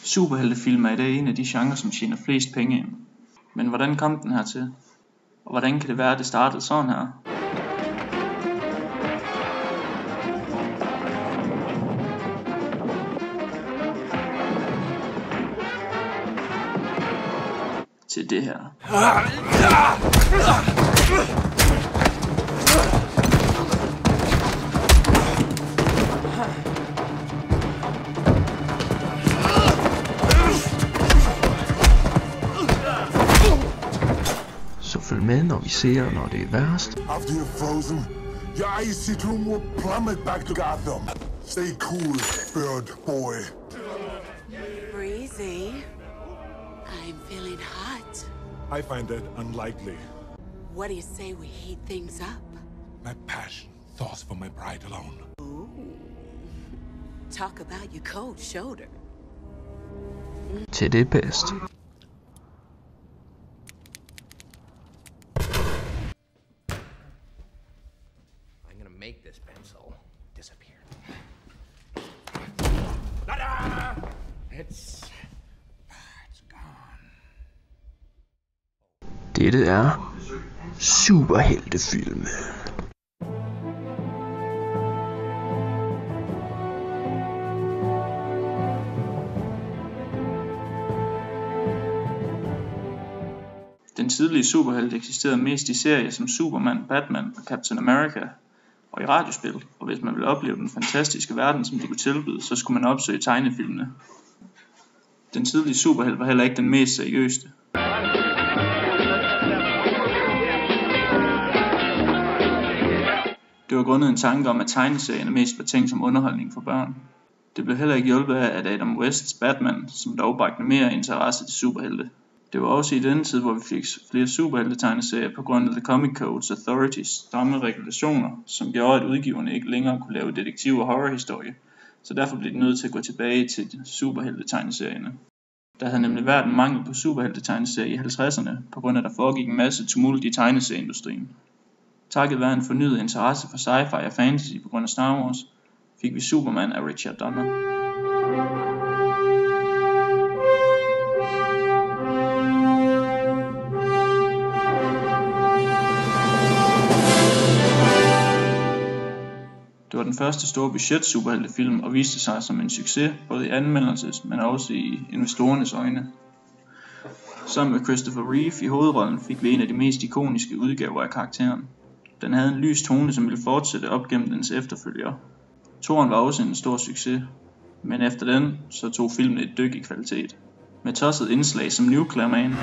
Superheltefilm er i dag en af de genrer, som tjener flest penge ind. Men hvordan kom den hertil? Og hvordan kan det være, at det startede sådan her? Til det her. Så følg med, når vi ser, når det er værst. After you're frozen, your ice citron will plummet back to Gotham. Stay cool, bird boy. Breezy. I'm feeling hot. I find that unlikely. What do you say we heat things up? My passion thaws for my bride alone. Ooh. Talk about your cold shoulder. Til det bedste. I'm gonna make this pencil disappear. It's gone. Dette er superheltefilm. Den tidlige superhelt eksisterede mest i serier som Superman, Batman og Captain America, og i radiospil, og hvis man ville opleve den fantastiske verden, som de kunne tilbyde, så skulle man opsøge tegnefilmene. Den tidlige superhelt var heller ikke den mest seriøse. Det var grundet en tanke om, at tegneserierne mest var tænkt som underholdning for børn. Det blev heller ikke hjulpet af, at Adam Wests Batman, som dog bragte mere interesse til superhelte. Det var også i denne tid, hvor vi fik flere superhelte-tegneserier på grund af The Comic Codes Authorities stramme regulationer, som gjorde, at udgiverne ikke længere kunne lave detektiv- og horrorhistorie, så derfor blev de nødt til at gå tilbage til superhelte-tegneserierne. Der havde nemlig været en mangel på superhelte-tegneserier i 50'erne, på grund af at der foregik en masse tumult i tegneserieindustrien. Takket være en fornyet interesse for sci-fi og fantasy på grund af Star Wars, fik vi Superman af Richard Donner. Det var den første store budget superheltefilm og viste sig som en succes, både i anmeldelses, men også i investorernes øjne. Sammen med Christopher Reeve i hovedrollen fik vi en af de mest ikoniske udgaver af karakteren. Den havde en lys tone, som ville fortsætte op gennem dens efterfølgere. Toren var også en stor succes, men efter den så tog filmen et dyk i kvalitet. Med tosset indslag som Nuclear Man,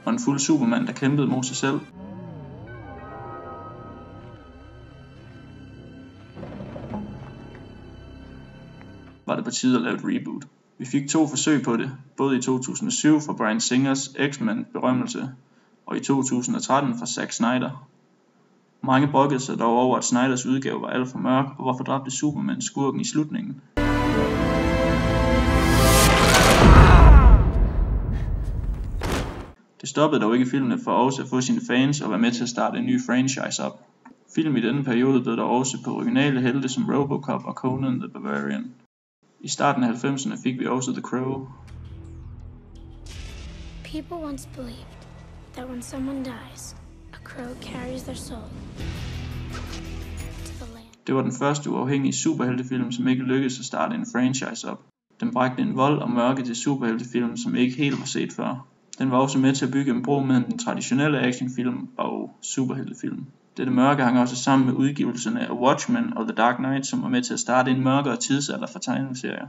og en fuld Superman, der kæmpede mod sig selv. Var det på tide at lave et reboot. Vi fik 2 forsøg på det, både i 2007 for Bryan Singers X-Men berømmelse, og i 2013 for Zack Snyder. Mange brokkede sig dog over, at Snyders udgave var alt for mørk, og hvorfor dræbte Superman skurken i slutningen. Det stoppede dog ikke filmene for også at få sine fans og være med til at starte en ny franchise op. Film i denne periode bød dog også på originale helte som Robocop og Conan the Barbarian. I starten af 90'erne fik vi også The Crow. People once believed that when someone dies, a crow carries their soul to the land. Det var den første uafhængige superheltefilm, som ikke lykkedes at starte en franchise op. Den bragte en vold og mørke til superheltefilm, som ikke helt var set før. Den var også med til at bygge en bro mellem den traditionelle actionfilm og superheltefilm. Dette mørke hang også sammen med udgivelserne af Watchmen og The Dark Knight, som var med til at starte en mørkere tidsalder for tegneserier.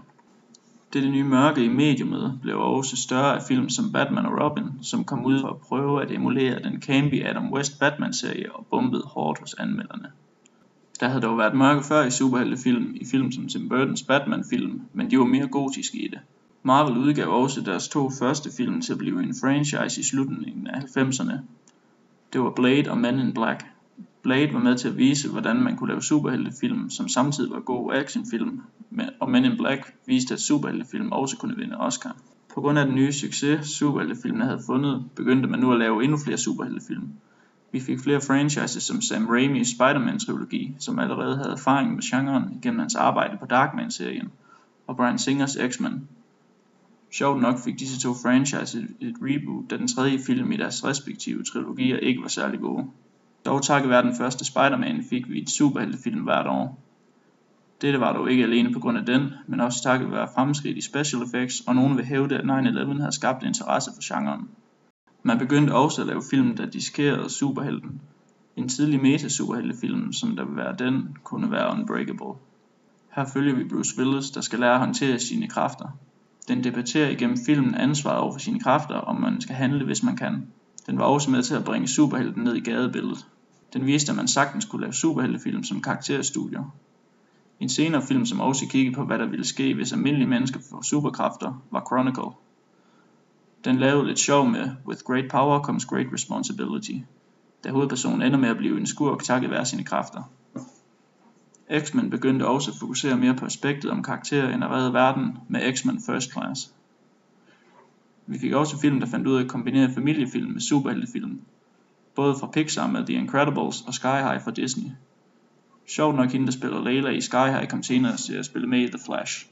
Dette nye mørke i mediumet blev også større af film som Batman og Robin, som kom ud for at prøve at emulere den campy Adam West Batman-serie og bombede hårdt hos anmelderne. Der havde dog været mørke før i superheltefilm i film som Tim Burtons Batman-film, men de var mere gotiske i det. Marvel udgav også deres 2 første film til at blive en franchise i slutningen af 90'erne. Det var Blade og Men in Black. Blade var med til at vise, hvordan man kunne lave superheltefilm, som samtidig var gode actionfilm, og Men in Black viste, at superheltefilm også kunne vinde Oscar. På grund af den nye succes, superheltefilmene havde fundet, begyndte man nu at lave endnu flere superheltefilm. Vi fik flere franchises som Sam Raimi's Spider-Man-trilogi, som allerede havde erfaring med genren gennem hans arbejde på Darkman-serien, og Bryan Singers X-Men. Sjovt nok fik disse to franchises et reboot, da den tredje film i deres respektive trilogier ikke var særlig gode. Dog takket være den første Spider-Man fik vi et superheltefilm hvert år. Dette var dog ikke alene på grund af den, men også takket være fremskridt i special effects, og nogen vil hævde, at 9/11 havde skabt interesse for genren. Man begyndte også at lave film, der diskerede superhelten. En tidlig meta-superheltefilm, som der vil være den, kunne være Unbreakable. Her følger vi Bruce Willis, der skal lære at håndtere sine kræfter. Den debatterer igennem filmen ansvaret over for sine kræfter, om man skal handle, hvis man kan. Den var også med til at bringe superhelten ned i gadebilledet. Den viste, at man sagtens kunne lave superheltefilm som karakterstudier. En senere film, som også kiggede på, hvad der ville ske, hvis almindelige mennesker får superkræfter, var Chronicle. Den lavede lidt sjov med With great power comes great responsibility, da hovedpersonen ender med at blive en skurk takket være sine kræfter. X-Men begyndte også at fokusere mere på aspektet om karakterer end at redde verden med X-Men First Class. Vi fik også film, der fandt ud af at kombinere familiefilm med superheltefilm, både fra Pixar med The Incredibles og Sky High fra Disney. Sjovt nok hende, der spiller Layla i Sky High, kom senere til at spille med i The Flash.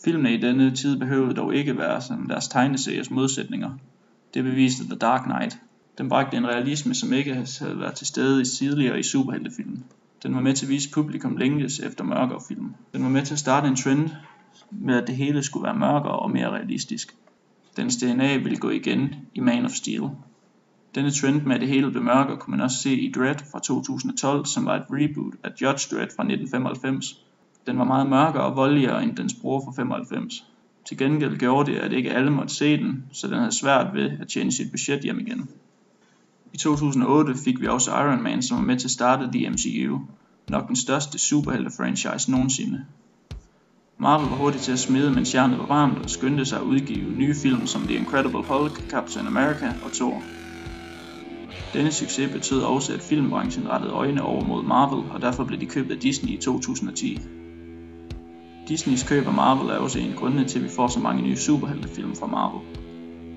Filmene i denne tid behøvede dog ikke være som deres tegneseriers modsætninger. Det beviste The Dark Knight. Den bragte en realisme, som ikke havde været til stede tidligere i superheltefilm. Den var med til at vise publikum længes efter mørkere film. Den var med til at starte en trend med, at det hele skulle være mørkere og mere realistisk. Dens DNA ville gå igen i Man of Steel. Denne trend med, at det hele blev mørkere, kunne man også se i Dredd fra 2012, som var et reboot af Judge Dredd fra 1995. Den var meget mørkere og voldeligere end dens bror fra 95. Til gengæld gjorde det, at ikke alle måtte se den, så den havde svært ved at tjene sit budget hjem igen. I 2008 fik vi også Iron Man, som var med til at starte The MCU, nok den største superhelte-franchise nogensinde. Marvel var hurtigt til at smide, mens jernet var varmt, og skyndte sig at udgive nye film som The Incredible Hulk, Captain America og Thor. Denne succes betød også, at filmbranchen rettede øjne over mod Marvel, og derfor blev de købt af Disney i 2010. Disneys køb af Marvel er også en af grundene til, at vi får så mange nye superheltefilm fra Marvel.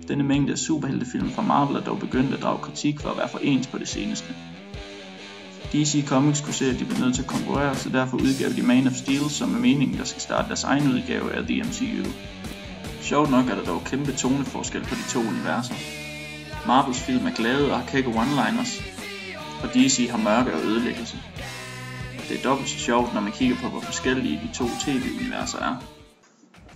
Denne mængde af superheltefilm fra Marvel er dog begyndt at drage kritik for at være for ens på det seneste. DC Comics kunne se, at de blev nødt til at konkurrere, så derfor udgav de Man of Steel, som er meningen, der skal starte deres egen udgave af The MCU. Sjovt nok er der dog kæmpe toneforskel på de to universer. Marvels film er glade og har kække one-liners, og DC har mørke og ødelæggelse. Det er dobbelt så sjovt, når man kigger på, hvor forskellige de to tv-universer er.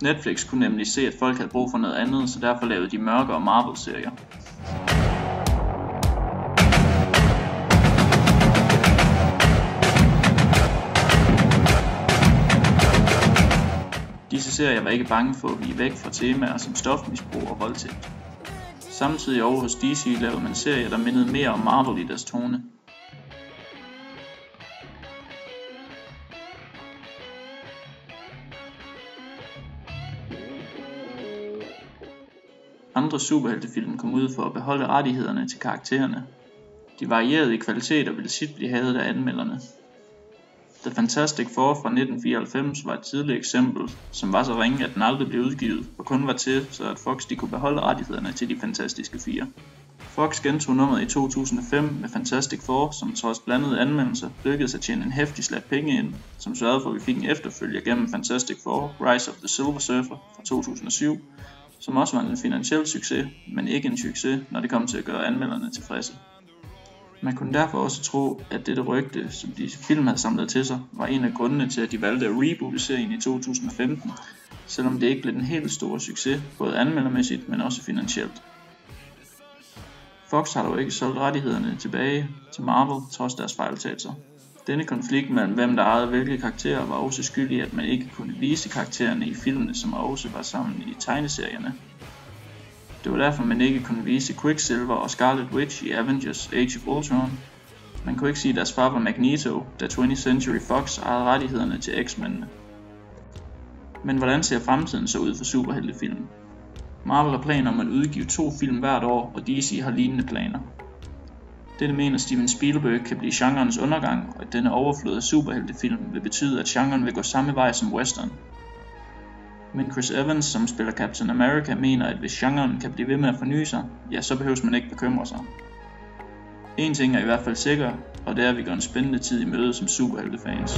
Netflix kunne nemlig se, at folk havde brug for noget andet, så derfor lavede de mørkere Marvel-serier. Disse serier var ikke bange for at blive væk fra temaer som stofmisbrug og voldtægt. Samtidig over hos DC lavede man serier, der mindede mere om Marvel i deres tone. Andre superheltefilm kom ud for at beholde rettighederne til karaktererne. De varierede i kvalitet og ville tit blive hadet af anmelderne. The Fantastic Four fra 1994 var et tidligt eksempel, som var så ringe, at den aldrig blev udgivet, og kun var til, så at Fox de kunne beholde rettighederne til de Fantastiske Fire. Fox gentog nummeret i 2005 med Fantastic Four, som trods blandede anmeldelser lykkedes at tjene en heftig slat penge ind, som sørgede for, at vi fik en efterfølger gennem Fantastic Four, Rise of the Silver Surfer fra 2007, som også var en finansiel succes, men ikke en succes, når det kom til at gøre anmelderne tilfredse. Man kunne derfor også tro, at dette rygte, som disse film havde samlet til sig, var en af grundene til, at de valgte at reboote serien i 2015, selvom det ikke blev den helt store succes, både anmeldermæssigt, men også finansielt. Fox har dog ikke solgt rettighederne tilbage til Marvel, trods deres fejltagelser. Denne konflikt mellem hvem der ejede hvilke karakterer var også skyld i, at man ikke kunne vise karaktererne i filmene, som også var sammen i tegneserierne. Det var derfor, man ikke kunne vise Quicksilver og Scarlet Witch i Avengers Age of Ultron. Man kunne ikke sige deres far var Magneto, da 20th Century Fox ejede rettighederne til X-Men'ene. Men hvordan ser fremtiden så ud for superheltefilm? Marvel har planer om at udgive 2 film hvert år, og DC har lignende planer. Dette mener Steven Spielberg kan blive genrens undergang, og at denne overflod af superheltefilm vil betyde, at genren vil gå samme vej som western. Men Chris Evans, som spiller Captain America, mener, at hvis genren kan blive ved med at forny sig, ja, så behøves man ikke bekymre sig. En ting er i hvert fald sikker, og det er, at vi går en spændende tid i møde som superheltefans.